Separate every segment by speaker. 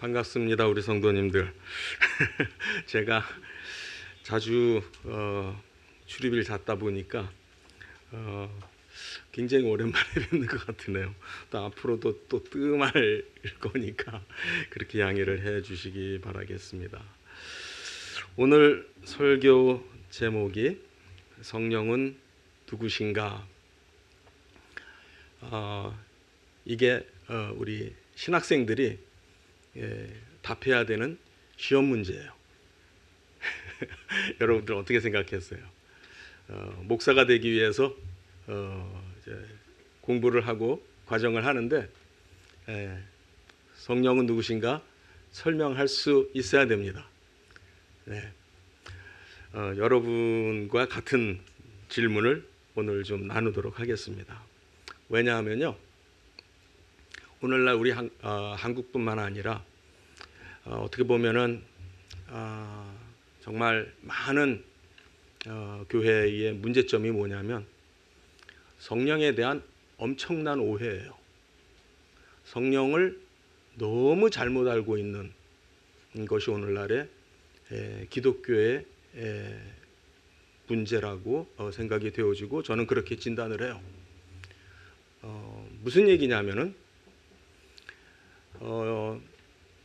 Speaker 1: 반갑습니다, 우리 성도님들. 제가 자주 출입일 잦다 보니까 굉장히 오랜만에 뵙는 것 같으네요. 또 앞으로도 또 뜸할 거니까 그렇게 양해를 해 주시기 바라겠습니다. 오늘 설교 제목이 성령은 누구신가? 이게 우리 신학생들이 답해야 되는 시험 문제예요. 여러분들 어떻게 생각했어요? 목사가 되기 위해서 이제 공부를 하고 과정을 하는데 성령은 누구신가 설명할 수 있어야 됩니다. 네. 여러분과 같은 질문을 오늘 좀 나누도록 하겠습니다. 왜냐하면요, 오늘날 우리 한국뿐만 아니라 어떻게 보면은 정말 많은 교회의 문제점이 뭐냐면 성령에 대한 엄청난 오해예요. 성령을 너무 잘못 알고 있는 것이 오늘날의 기독교의 문제라고 생각이 되어지고 저는 그렇게 진단을 해요. 무슨 얘기냐면은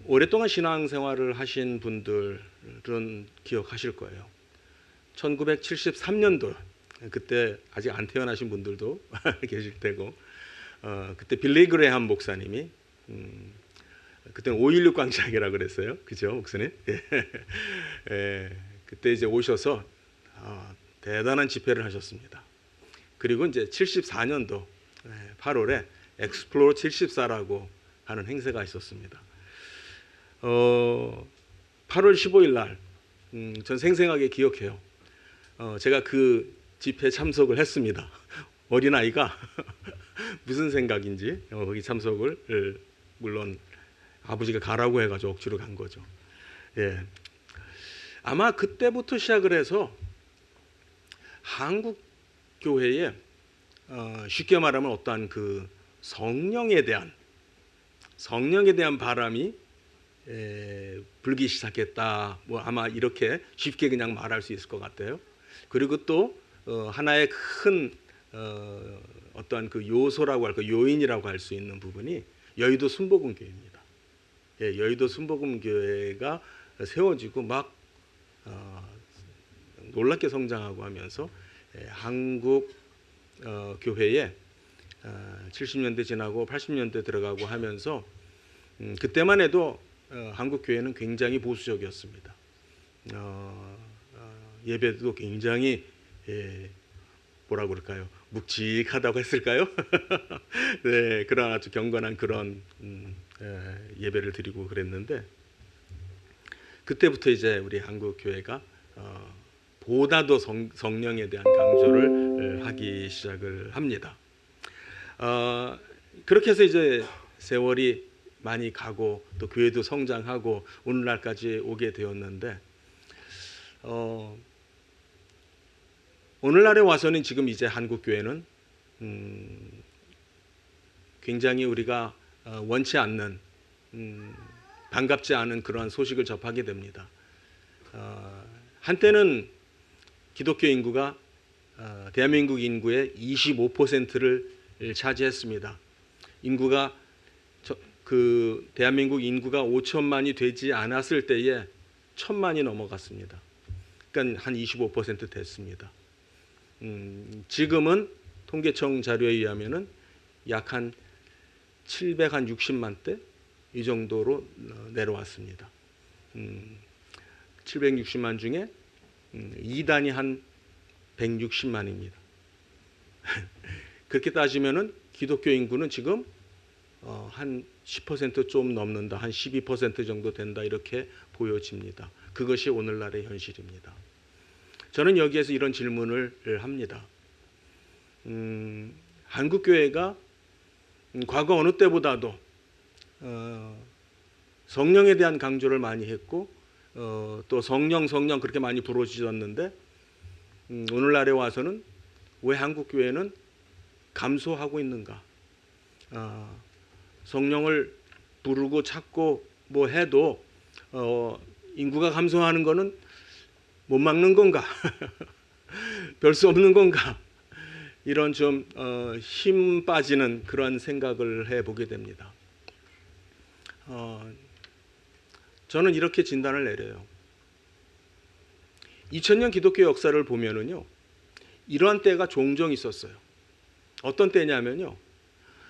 Speaker 1: 오랫동안 신앙생활을 하신 분들은 기억하실 거예요. 1973년도 그때 아직 안 태어나신 분들도 계실 테고 그때 빌리 그레함 목사님이 그때는 5.16 광장이라 그랬어요. 그죠, 목사님? 그때 이제 오셔서 대단한 집회를 하셨습니다. 그리고 이제 74년도 8월에 엑스플로러 74라고 하는 행사가 있었습니다. 8월 15일 날, 전 생생하게 기억해요. 제가 그 집회에 참석을 했습니다. 어린아이가 무슨 생각인지 거기 참석을 물론 아버지가 가라고 해가지고 억지로 간 거죠. 예. 아마 그때부터 시작을 해서 한국 교회에 쉽게 말하면 어떠한 그 성령에 대한 바람이 불기 시작했다. 뭐 아마 이렇게 쉽게 그냥 말할 수 있을 것 같아요. 그리고 또 하나의 큰 어떠한 그 요소라고 할까, 요인이라고 할 수 있는 부분이 여의도 순복음교회입니다. 예, 여의도 순복음교회가 세워지고 막 놀랍게 성장하고 하면서 한국 교회에 70년대 지나고 80년대 들어가고 하면서 그때만 해도 한국 교회는 굉장히 보수적이었습니다. 예배도 굉장히 뭐라고 그럴까요? 묵직하다고 했을까요? 네, 그런 아주 경건한 그런 예배를 드리고 그랬는데 그때부터 이제 우리 한국 교회가 보다 더 성령에 대한 강조를 하기 시작을 합니다. 그렇게 해서 이제 세월이 많이 가고 또 교회도 성장하고 오늘날까지 오게 되었는데 오늘날에 와서는 지금 이제 한국 교회는 굉장히 우리가 원치 않는 반갑지 않은 그러한 소식을 접하게 됩니다. 한때는 기독교 인구가 대한민국 인구의 25%를 차지했습니다. 인구가 대한민국 인구가 5천만이 되지 않았을 때에 1,000만이 넘어갔습니다. 그러니까 한 25% 됐습니다. 지금은 통계청 자료에 의하면은 약 한 760만 대 이 정도로 내려왔습니다. 760만 중에 이단이 한 160만입니다. 그렇게 따지면은 기독교 인구는 지금 한 10% 좀 넘는다, 한 12% 정도 된다 이렇게 보여집니다. 그것이 오늘날의 현실입니다. 저는 여기에서 이런 질문을 합니다. 한국 교회가 과거 어느 때보다도 성령에 대한 강조를 많이 했고 또 성령 그렇게 많이 부르짖었는데 오늘날에 와서는 왜 한국 교회는 감소하고 있는가? 성령을 부르고 찾고 뭐 해도 인구가 감소하는 거는 못 막는 건가? 별 수 없는 건가? 이런 좀 힘 빠지는 그런 생각을 해보게 됩니다. 저는 이렇게 진단을 내려요. 2000년 기독교 역사를 보면은요, 이러한 때가 종종 있었어요. 어떤 때냐면요,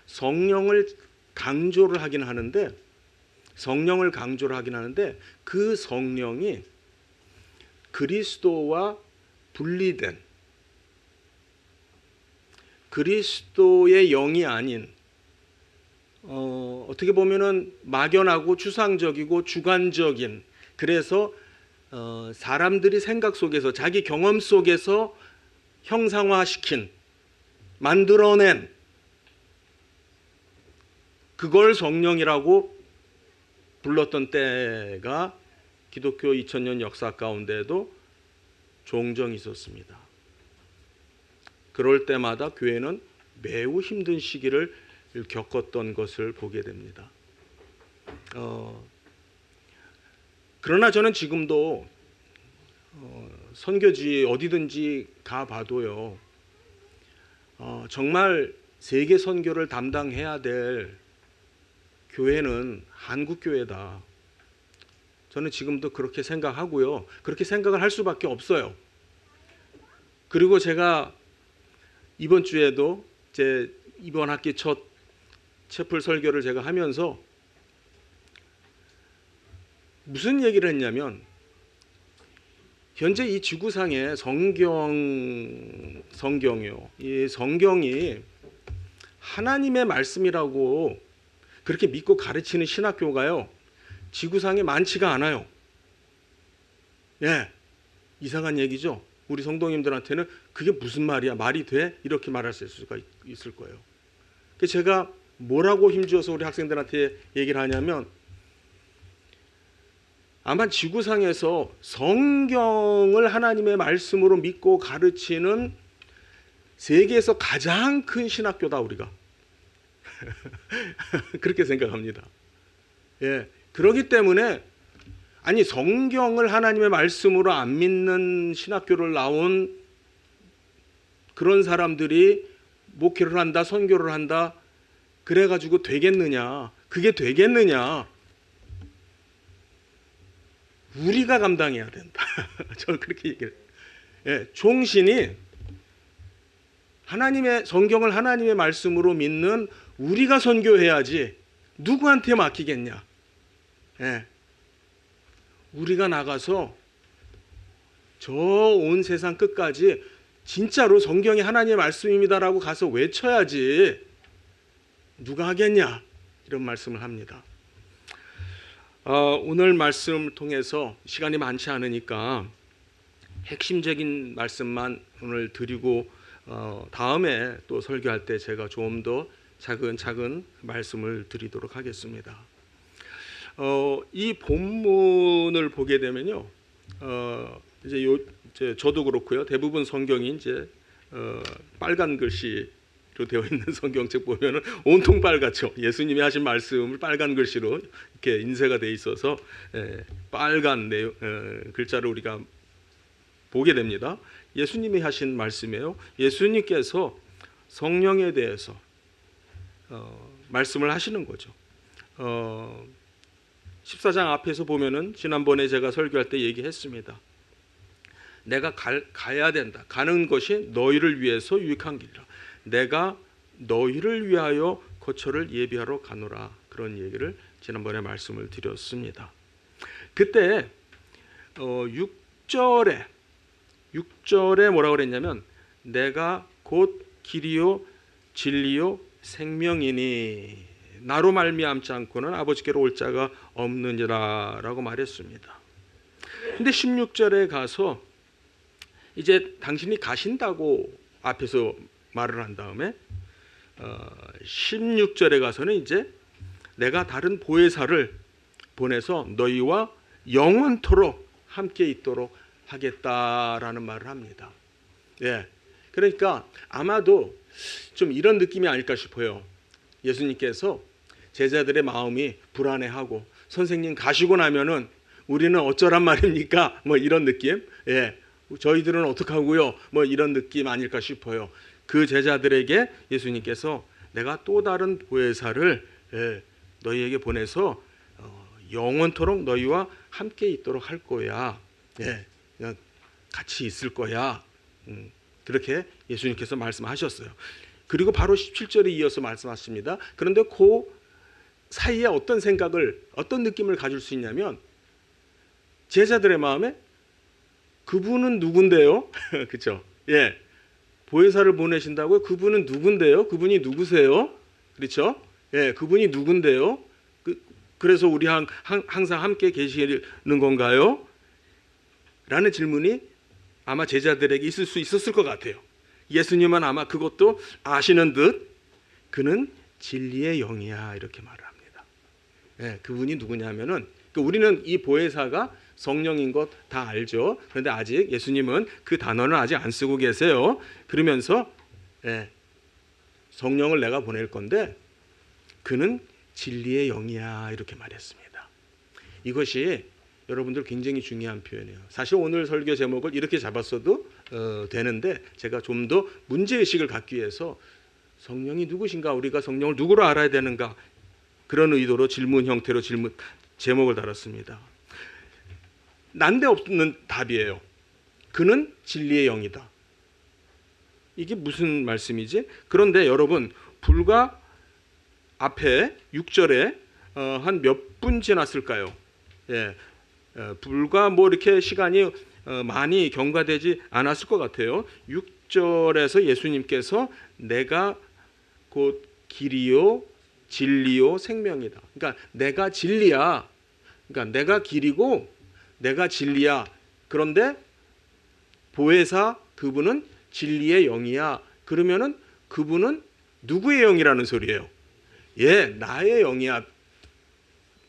Speaker 1: 성령을 강조를 하긴 하는데 그 성령이 그리스도와 분리된 그리스도의 영이 아닌 어떻게 보면은 막연하고 추상적이고 주관적인, 그래서 사람들이 생각 속에서 자기 경험 속에서 형상화시킨, 만들어낸 그걸 성령이라고 불렀던 때가 기독교 2000년 역사 가운데도 종종 있었습니다. 그럴 때마다 교회는 매우 힘든 시기를 겪었던 것을 보게 됩니다. 그러나 저는 지금도 선교지 어디든지 가봐도요, 정말 세계 선교를 담당해야 될 교회는 한국 교회다. 저는 지금도 그렇게 생각하고요. 그렇게 생각을 할 수밖에 없어요. 그리고 제가 이번 주에도 제 이번 학기 첫 채플 설교를 제가 하면서 무슨 얘기를 했냐면, 현재 이 지구상의 성경이요, 이 성경이 하나님의 말씀이라고 그렇게 믿고 가르치는 신학교가요, 지구상에 많지가 않아요. 예, 이상한 얘기죠. 우리 성도님들한테는 그게 무슨 말이야, 말이 돼? 이렇게 말할 수가 있을 거예요. 그래서 제가 뭐라고 힘주어서 우리 학생들한테 얘기를 하냐면, 아마 지구상에서 성경을 하나님의 말씀으로 믿고 가르치는 세계에서 가장 큰 신학교다, 우리가. 그렇게 생각합니다. 예, 그렇기 때문에 아니, 성경을 하나님의 말씀으로 안 믿는 신학교를 나온 그런 사람들이 목회를 한다, 선교를 한다, 그래가지고 되겠느냐? 그게 되겠느냐? 우리가 감당해야 된다. 저는 그렇게 얘기를 해요. 예, 종신이 하나님의 성경을 하나님의 말씀으로 믿는 우리가 선교해야지 누구한테 맡기겠냐? 예, 우리가 나가서 저 온 세상 끝까지 진짜로 성경이 하나님의 말씀입니다라고 가서 외쳐야지 누가 하겠냐? 이런 말씀을 합니다. 오늘 말씀을 통해서 시간이 많지 않으니까 핵심적인 말씀만 오늘 드리고 다음에 또 설교할 때 제가 좀 더 차근차근 말씀을 드리도록 하겠습니다. 이 본문을 보게 되면요, 이제 저도 그렇고요, 대부분 성경이 이제 빨간 글씨로 되어 있는 성경책 보면은 온통 빨갛죠. 예수님이 하신 말씀을 빨간 글씨로 이렇게 인쇄가 돼 있어서 빨간 글자를 우리가 보게 됩니다. 예수님이 하신 말씀이에요. 예수님께서 성령에 대해서 말씀을 하시는 거죠. 14장 앞에서 보면은 지난번에 제가 설교할 때 얘기했습니다. 내가 가야 된다. 가는 것이 너희를 위해서 유익한 길이라. 내가 너희를 위하여 거처를 예비하러 가노라. 그런 얘기를 지난번에 말씀을 드렸습니다. 그때 6절에 뭐라고 그랬냐면, 내가 곧 길이요 진리요 생명이니 나로 말미암지 않고는 아버지께로 올 자가 없느니라 라고 말했습니다. 근데 16절에 가서 이제 당신이 가신다고 앞에서 말을 한 다음에 16절에 가서는 이제 내가 다른 보혜사를 보내서 너희와 영원토록 함께 있도록 하겠다라는 말을 합니다. 예, 그러니까 아마도 좀 이런 느낌이 아닐까 싶어요. 예수님께서 제자들의 마음이 불안해하고 선생님 가시고 나면은 우리는 어쩌란 말입니까? 뭐 이런 느낌. 예. 저희들은 어떡하고요? 뭐 이런 느낌 아닐까 싶어요. 그 제자들에게 예수님께서 내가 또 다른 보혜사를 너희에게 보내서 영원토록 너희와 함께 있도록 할 거야. 그냥 같이 있을 거야. 그렇게 예수님께서 말씀하셨어요. 그리고 바로 17절에 이어서 말씀하십니다. 그런데 그 사이에 어떤 생각을, 어떤 느낌을 가질 수 있냐면 제자들의 마음에 그분은 누군데요? 그렇죠? 예. 보혜사를 보내신다고요? 그분은 누군데요? 그분이 누구세요? 그렇죠? 예, 그분이 누군데요? 그래서 우리 항상 함께 계시는 건가요? 라는 질문이 아마 제자들에게 있을 수 있었을 것 같아요. 예수님은 아마 그것도 아시는 듯 그는 진리의 영이야 이렇게 말을 합니다. 예, 그분이 누구냐면은 우리는 이 보혜사가 성령인 것 다 알죠. 그런데 아직 예수님은 그 단어는 아직 안 쓰고 계세요. 그러면서 성령을 내가 보낼 건데 그는 진리의 영이야 이렇게 말했습니다. 이것이 여러분들 굉장히 중요한 표현이에요. 사실 오늘 설교 제목을 이렇게 잡았어도 되는데 제가 좀 더 문제의식을 갖기 위해서 성령이 누구신가, 우리가 성령을 누구로 알아야 되는가, 그런 의도로 질문 형태로 제목을 달았습니다. 난데없는 답이에요. 그는 진리의 영이다. 이게 무슨 말씀이지? 그런데 여러분 불과 앞에 6절에 한 몇 분 지났을까요? 예, 불과 뭐 이렇게 시간이 많이 경과되지 않았을 것 같아요. 6절에서 예수님께서 내가 곧 길이요 진리요 생명이다. 그러니까 내가 진리야. 그러니까 내가 길이고 내가 진리야. 그런데 보혜사 그분은 진리의 영이야. 그러면은 그분은 누구의 영이라는 소리예요? 예, 나의 영이야.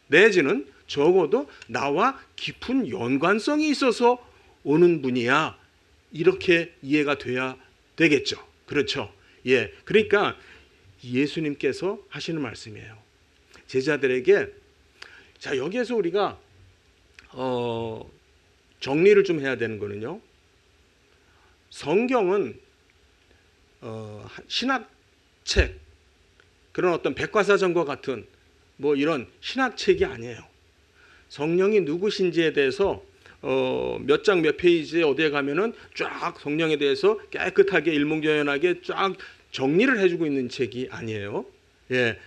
Speaker 1: 내지는 적어도 나와 깊은 연관성이 있어서 오는 분이야. 이렇게 이해가 돼야 되겠죠. 그렇죠? 예, 그러니까 예수님께서 하시는 말씀이에요. 제자들에게 자 여기에서 우리가 정리를 좀 해야 되는 거는요. 성경은 신학책 그런 어떤 백과사전과 같은 뭐 이런 신학책이 아니에요. 성령이 누구신지에 대해서 몇 장 몇 페이지에 어디에 가면은 쫙 성령에 대해서 깨끗하게 일목요연하게 쫙 정리를 해주고 있는 책이 아니에요. 예,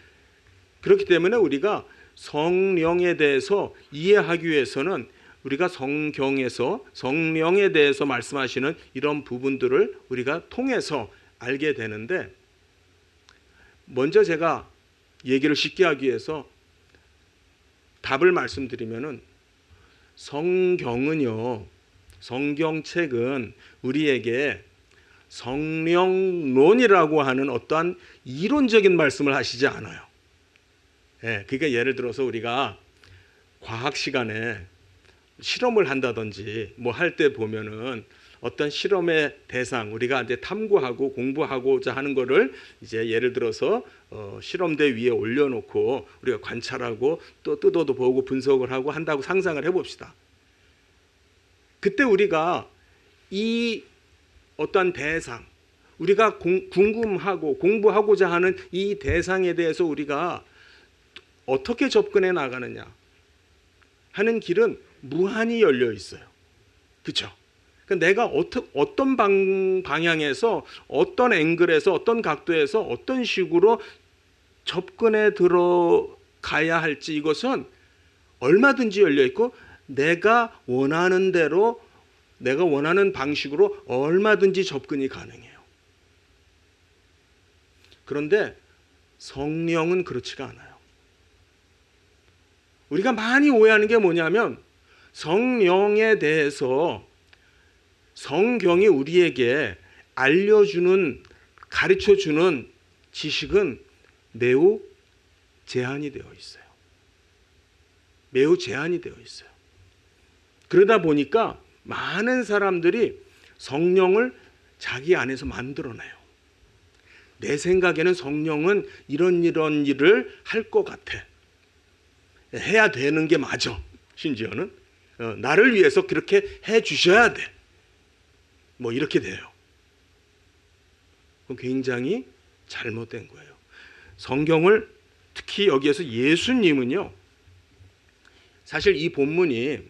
Speaker 1: 그렇기 때문에 우리가 성령에 대해서 이해하기 위해서는 우리가 성경에서 성령에 대해서 말씀하시는 이런 부분들을 우리가 통해서 알게 되는데 먼저 제가 얘기를 쉽게 하기 위해서 답을 말씀드리면은 성경은요, 성경책은 우리에게 성령론이라고 하는 어떠한 이론적인 말씀을 하시지 않아요. 예, 그러니까 예를 들어서 우리가 과학 시간에 실험을 한다든지 뭐 할 때 보면은 어떤 실험의 대상 우리가 이제 탐구하고 공부하고자 하는 거를 이제 예를 들어서 실험대 위에 올려놓고 우리가 관찰하고 또 뜯어도 보고 분석을 하고 한다고 상상을 해봅시다. 그때 우리가 이 어떤 대상 우리가 궁금하고 공부하고자 하는 이 대상에 대해서 우리가 어떻게 접근해 나가느냐 하는 길은 무한히 열려 있어요. 그렇죠? 그러니까 내가 어떤 방향에서 어떤 앵글에서 어떤 각도에서 어떤 식으로 접근해 들어가야 할지 이것은 얼마든지 열려 있고 내가 원하는 대로 내가 원하는 방식으로 얼마든지 접근이 가능해요. 그런데 성령은 그렇지가 않아요. 우리가 많이 오해하는 게 뭐냐면 성령에 대해서 성경이 우리에게 알려주는 가르쳐주는 지식은 매우 제한이 되어 있어요. 매우 제한이 되어 있어요. 그러다 보니까 많은 사람들이 성령을 자기 안에서 만들어내요. 내 생각에는 성령은 이런 일을 할 것 같아. 해야 되는 게 맞아. 심지어는 나를 위해서 그렇게 해 주셔야 돼. 뭐 이렇게 돼요. 그건 굉장히 잘못된 거예요. 성경을 특히 여기에서 예수님은요. 사실 이 본문이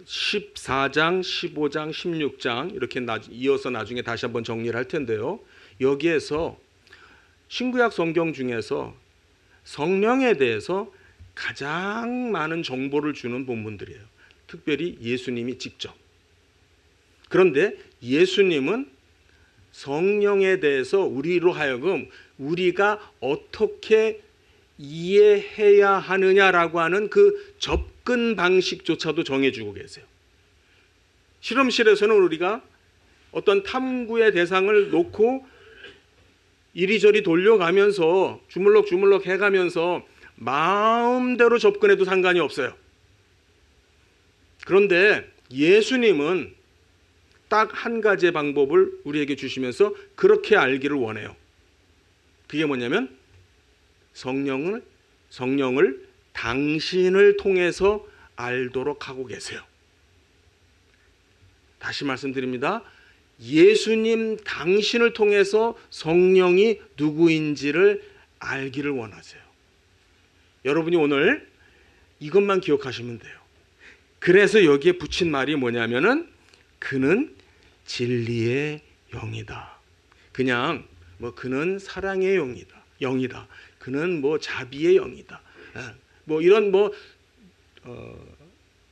Speaker 1: 14장, 15장, 16장 이렇게 이어서 나중에 다시 한번 정리를 할 텐데요. 여기에서 신구약 성경 중에서 성령에 대해서 가장 많은 정보를 주는 본문들이에요. 특별히 예수님이 직접. 그런데 예수님은 성령에 대해서 우리로 하여금 우리가 어떻게 이해해야 하느냐라고 하는 그 접근 방식조차도 정해주고 계세요. 실험실에서는 우리가 어떤 탐구의 대상을 놓고 이리저리 돌려가면서 주물럭주물럭 해가면서 마음대로 접근해도 상관이 없어요. 그런데 예수님은 딱 한 가지의 방법을 우리에게 주시면서 그렇게 알기를 원해요. 그게 뭐냐면 성령을 당신을 통해서 알도록 하고 계세요. 다시 말씀드립니다. 예수님 당신을 통해서 성령이 누구인지를 알기를 원하세요. 여러분이 오늘 이것만 기억하시면 돼요. 그래서 여기에 붙인 말이 뭐냐면은 그는 진리의 영이다. 그냥 뭐 그는 사랑의 영이다. 그는 뭐 자비의 영이다. 뭐 이런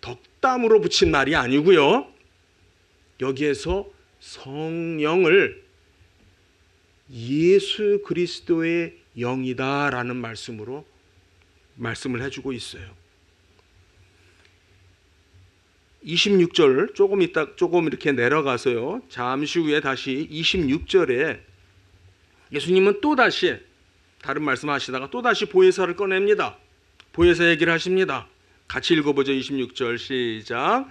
Speaker 1: 덕담으로 붙인 말이 아니고요. 여기에서 성령을 예수 그리스도의 영이다라는 말씀을 해주고 있어요. 26절 조금 이렇게 내려가서요. 잠시 후에 다시 26절에 예수님은 또다시 다른 말씀하시다가 또다시 보혜사를 꺼냅니다. 보혜사 얘기를 하십니다. 같이 읽어보죠. 26절 시작.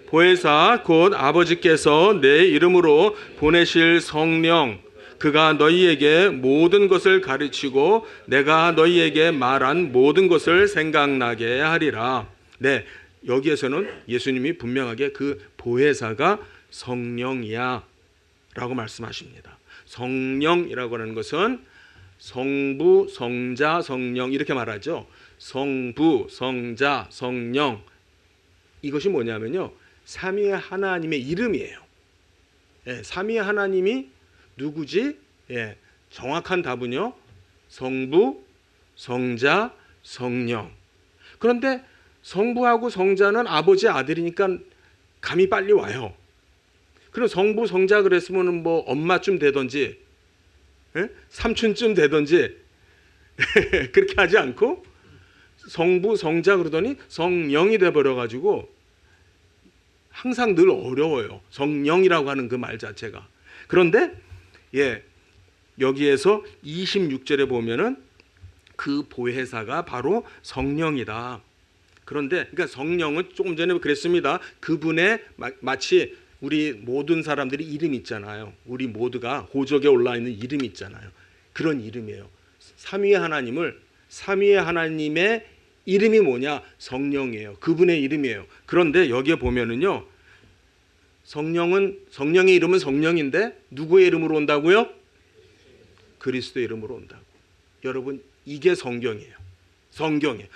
Speaker 1: 보혜사 곧 아버지께서 내 이름으로 보내실 성령 그가 너희에게 모든 것을 가르치고 내가 너희에게 말한 모든 것을 생각나게 하리라. 네, 여기에서는 예수님이 분명하게 그 보혜사가 성령이야 라고 말씀하십니다. 성령이라고 하는 것은 성부, 성자, 성령 이렇게 말하죠. 성부, 성자, 성령 이것이 뭐냐면요. 삼위의 하나님의 이름이에요. 삼위의 하나님이 누구지? 정확한 답은요. 성부, 성자, 성령. 그런데 성부하고 성자는 아버지 아들이니까 감이 빨리 와요. 그럼 성부, 성자 그랬으면 뭐 엄마쯤 되든지 삼촌쯤 되든지 그렇게 하지 않고 성부, 성자 그러더니 성령이 돼버려가지고 항상 늘 어려워요. 성령이라고 하는 그 말 자체가. 그런데 여기에서 26절에 보면은 그 보혜사가 바로 성령이다. 그런데 그러니까 성령은 조금 전에 그랬습니다. 그분의 마치 우리 모든 사람들이 이름 있잖아요. 우리 모두가 호적에 올라 있는 이름이 있잖아요. 그런 이름이에요. 삼위의 하나님의 이름이 뭐냐? 성령이에요. 그분의 이름이에요. 그런데 여기에 보면은요. 성령의 이름은 성령인데 누구의 이름으로 온다고요? 그리스도의 이름으로 온다고. 여러분 이게 성경이에요.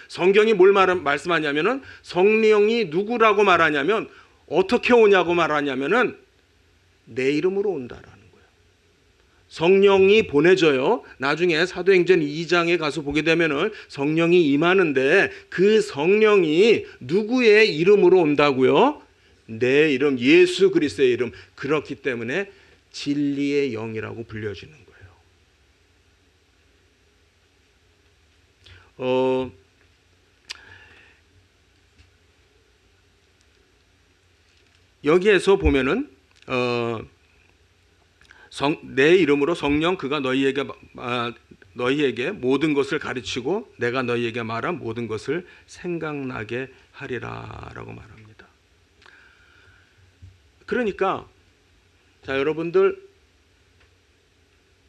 Speaker 1: 성경이 뭘 말씀하냐면은 성령이 누구라고 말하냐면 어떻게 오냐고 말하냐면은 내 이름으로 온다라는 거예요. 성령이 보내져요. 나중에 사도행전 2장에 가서 보게 되면은 성령이 임하는데 그 성령이 누구의 이름으로 온다고요? 내 이름, 예수 그리스도의 이름. 그렇기 때문에 진리의 영이라고 불려지는 거예요. 여기에서 보면은 내 이름으로 성령 그가 너희에게 모든 것을 가르치고 내가 너희에게 말한 모든 것을 생각나게 하리라라고 말합니다. 그러니까 자 여러분들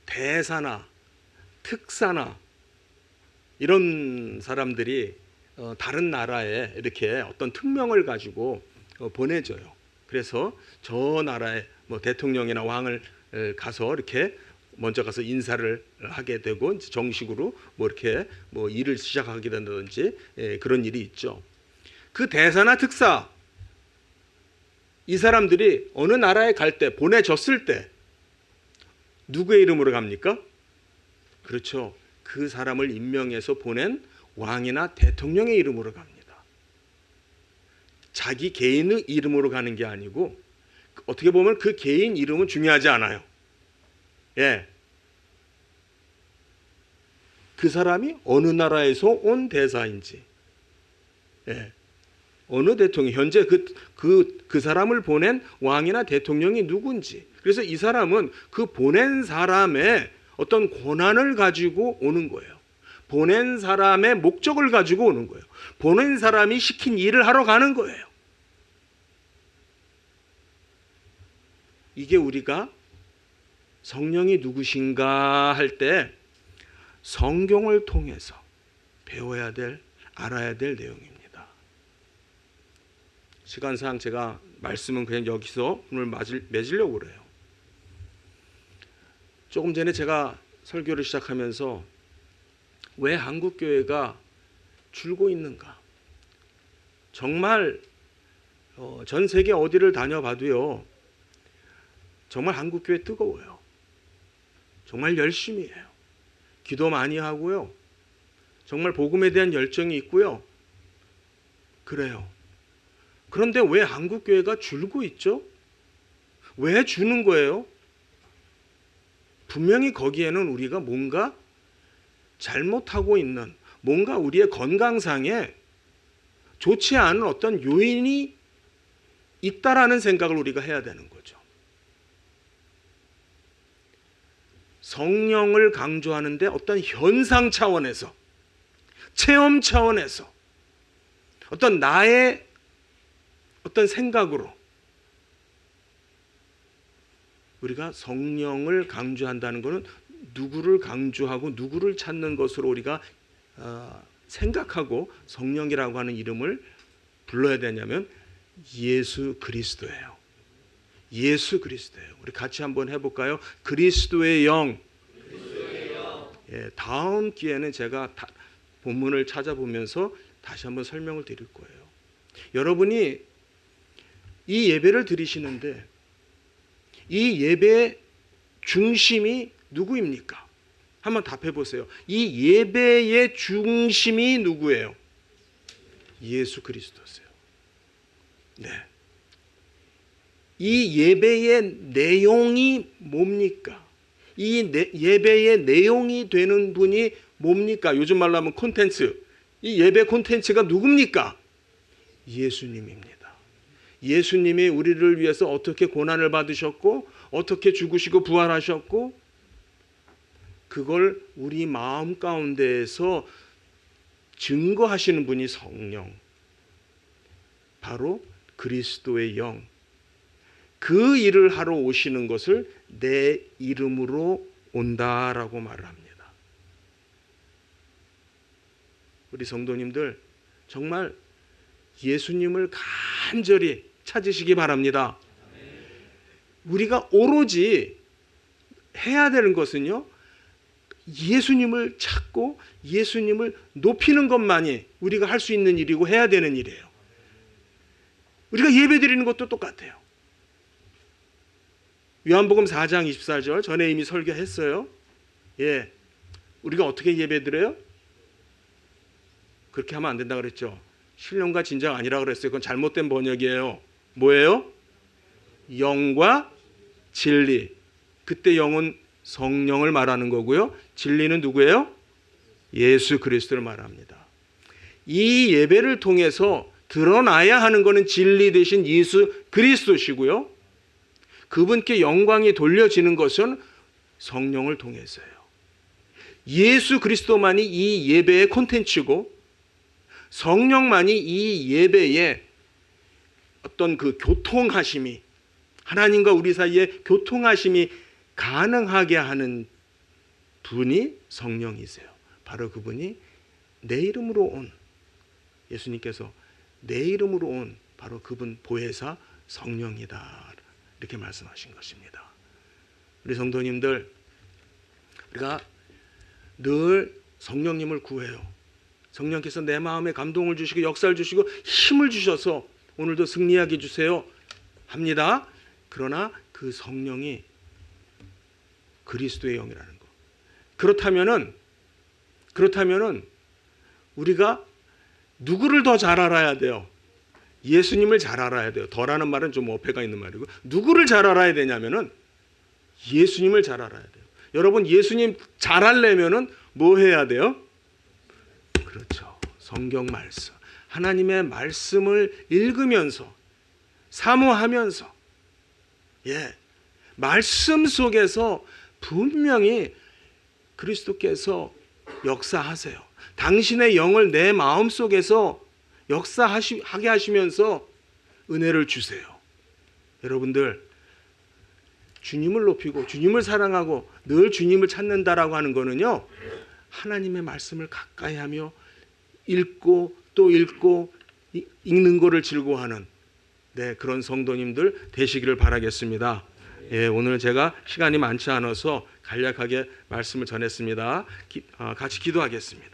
Speaker 1: 대사나 특사나 이런 사람들이 다른 나라에 이렇게 어떤 특명을 가지고 보내줘요. 그래서 저 나라의 뭐 대통령이나 왕을 가서 이렇게 먼저 가서 인사를 하게 되고 이제 정식으로 뭐 이렇게 뭐 일을 시작하게 된다든지 그런 일이 있죠. 그 대사나 특사 이 사람들이 어느 나라에 갈 때 보내졌을 때 누구의 이름으로 갑니까? 그렇죠. 그 사람을 임명해서 보낸 왕이나 대통령의 이름으로 갑니다. 자기 개인의 이름으로 가는 게 아니고 어떻게 보면 그 개인 이름은 중요하지 않아요. 예. 그 사람이 어느 나라에서 온 대사인지, 예. 어느 대통령, 현재 그 사람을 보낸 왕이나 대통령이 누군지. 그래서 이 사람은 그 보낸 사람의 어떤 권한을 가지고 오는 거예요. 보낸 사람의 목적을 가지고 오는 거예요. 보낸 사람이 시킨 일을 하러 가는 거예요. 이게 우리가 성령이 누구신가 할 때 성경을 통해서 배워야 될, 알아야 될 내용입니다. 시간상 제가 말씀은 그냥 여기서 오늘 맺으려고 그래요. 조금 전에 제가 설교를 시작하면서 왜 한국교회가 줄고 있는가? 정말 전 세계 어디를 다녀봐도요. 정말 한국교회 뜨거워요. 정말 열심히 해요. 기도 많이 하고요. 정말 복음에 대한 열정이 있고요. 그래요. 그런데 왜 한국교회가 줄고 있죠? 왜 주는 거예요? 분명히 거기에는 우리가 뭔가 잘못하고 있는, 뭔가 우리의 건강상에 좋지 않은 어떤 요인이 있다라는 생각을 우리가 해야 되는 거죠. 성령을 강조하는데 어떤 현상 차원에서, 체험 차원에서, 어떤 나의 어떤 생각으로 우리가 성령을 강조한다는 것은 누구를 강조하고 누구를 찾는 것으로 우리가 생각하고 성령이라고 하는 이름을 불러야 되냐면 예수 그리스도예요. 예수 그리스도예요. 우리 같이 한번 해볼까요? 그리스도의 영. 예, 다음 기회는 제가 본문을 찾아보면서 다시 한번 설명을 드릴 거예요. 여러분이 이 예배를 드리시는데 이 예배의 중심이 누구입니까? 한번 답해 보세요. 이 예배의 중심이 누구예요? 예수 그리스도세요. 네. 이 예배의 내용이 뭡니까? 이 예배의 내용이 되는 분이 뭡니까? 요즘 말로 하면 콘텐츠. 이 예배 콘텐츠가 누굽니까? 예수님입니다. 예수님이 우리를 위해서 어떻게 고난을 받으셨고 어떻게 죽으시고 부활하셨고 그걸 우리 마음 가운데에서 증거하시는 분이 성령, 바로 그리스도의 영. 그 일을 하러 오시는 것을 내 이름으로 온다라고 말을 합니다. 우리 성도님들 정말 예수님을 간절히 찾으시기 바랍니다. 우리가 오로지 해야 되는 것은요, 예수님을 찾고 예수님을 높이는 것만이 우리가 할 수 있는 일이고 해야 되는 일이에요. 우리가 예배 드리는 것도 똑같아요. 요한복음 4장 24절 전에 이미 설교했어요. 예, 우리가 어떻게 예배 드려요? 그렇게 하면 안 된다고 그랬죠. 신령과 진정 아니라 그랬어요. 그건 잘못된 번역이에요. 뭐예요? 영과 진리. 그때 영은 성령을 말하는 거고요. 진리는 누구예요? 예수 그리스도를 말합니다. 이 예배를 통해서 드러나야 하는 것은 진리 되신 예수 그리스도시고요. 그분께 영광이 돌려지는 것은 성령을 통해서예요. 예수 그리스도만이 이 예배의 콘텐츠고 성령만이 이 예배의 어떤 그 교통하심이, 하나님과 우리 사이에 교통하심이 가능하게 하는 분이 성령이세요. 바로 그분이 내 이름으로 온 예수님께서 내 이름으로 온 바로 그분 보혜사 성령이다 이렇게 말씀하신 것입니다. 우리 성도님들, 우리가 늘 성령님을 구해요. 성령께서 내 마음에 감동을 주시고 역사를 주시고 힘을 주셔서 오늘도 승리하게 해주세요 합니다. 그러나 그 성령이 그리스도의 영이라는 것. 그렇다면은 우리가 누구를 더 잘 알아야 돼요? 예수님을 잘 알아야 돼요. 더라는 말은 좀 어폐가 있는 말이고, 누구를 잘 알아야 되냐면은 예수님을 잘 알아야 돼요. 여러분, 예수님 잘 알려면은 뭐 해야 돼요? 그렇죠. 성경 말씀. 하나님의 말씀을 읽으면서 사모하면서 말씀 속에서 분명히 그리스도께서 역사하세요. 당신의 영을 내 마음속에서 역사하게 하시면서 은혜를 주세요. 여러분들, 주님을 높이고 주님을 사랑하고 늘 주님을 찾는다라고 하는 거는요, 하나님의 말씀을 가까이 하며 읽고 또 읽고 읽는 거를 즐거워하는 그런 성도님들 되시기를 바라겠습니다. 오늘 제가 시간이 많지 않아서 간략하게 말씀을 전했습니다. 같이 기도하겠습니다.